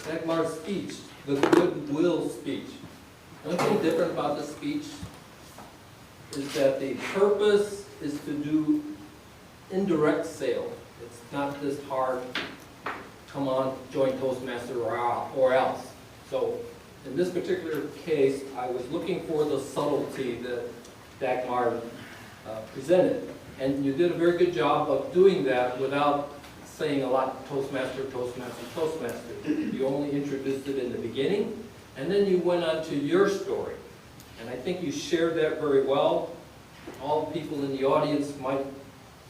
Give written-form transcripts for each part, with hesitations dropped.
Dagmar's speech, the goodwill speech. One thing different about the speech is that the purpose is to do indirect sale. It's not this hard, come on, join Toastmaster or else. So in this particular case, I was looking for the subtlety that Dagmar presented. And you did a very good job of doing that without saying a lot, Toastmaster, Toastmaster, Toastmaster. You only introduced it in the beginning, and then you went on to your story. And I think you shared that very well. All people in the audience might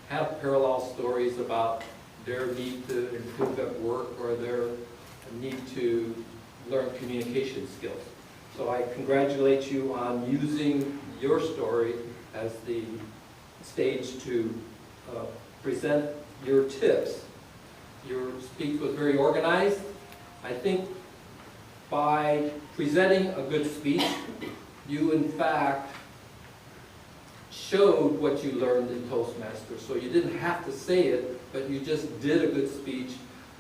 have parallel stories about their need to improve at work or their need to learn communication skills. So I congratulate you on using your story as the stage to present your tips. Your speech was very organized. I think by presenting a good speech, you in fact showed what you learned in Toastmasters. So you didn't have to say it, but you just did a good speech,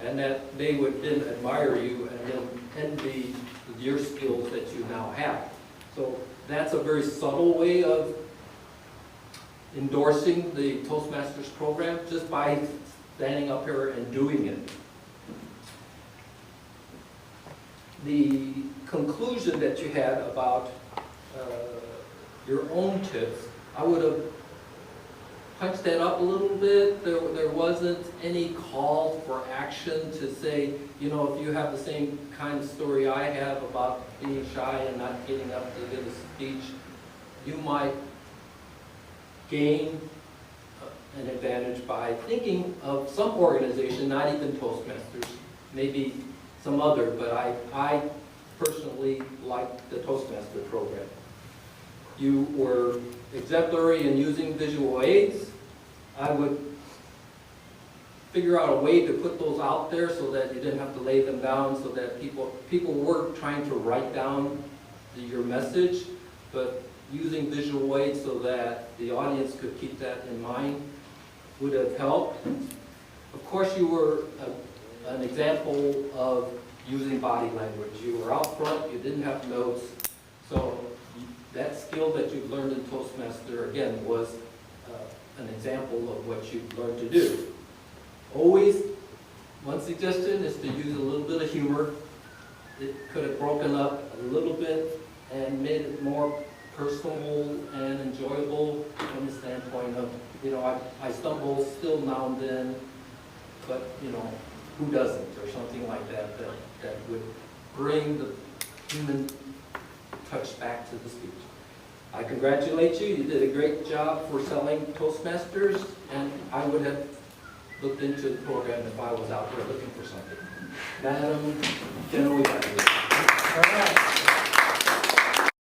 and that they would then admire you and then envy your skills that you now have. So that's a very subtle way of endorsing the Toastmasters program, just by standing up here and doing it. The conclusion that you had about your own tips, I would have punched that up a little bit. There wasn't any call for action to say, you know, if you have the same kind of story I have about being shy and not getting up to give a speech, you might gain an advantage by thinking of some organization, not even Toastmasters, maybe some other, but I personally like the Toastmaster program. You were exemplary in using visual aids. I would figure out a way to put those out there so that you didn't have to lay them down, so that people were trying to write down your message, but using visual aids so that the audience could keep that in mind would have helped. Of course, you were an example of using body language. You were out front, you didn't have notes, so that skill that you've learned in Toastmaster, again, was an example of what you've learned to do. Always, one suggestion is to use a little bit of humor. It could have broken up a little bit and made it more personal and enjoyable from the standpoint of, you know, I stumble still now and then, but, you know, who doesn't, or something like that, that would bring the human touch back to the speech. I congratulate you. You did a great job for selling Toastmasters, and I would have looked into the program if I was out there looking for something. Madam General Eval. All right.